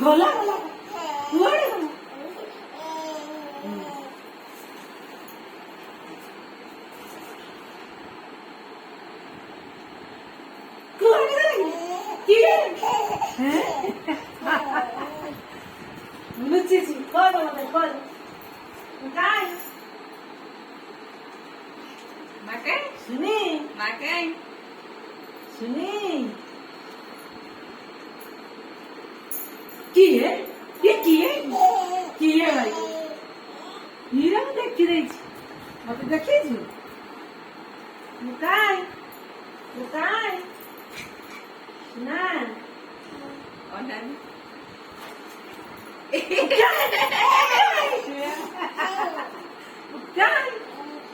গলা গলা কুয়ারে গলা কুয়ারে কি হ্যাঁ লুচিছি কল আমাদের কল কাই মাকে শুনি মাকে শুনি কি है ये की है भाई हीरा में देख के रही मत देखी जी मुकाई ना और नानी क्या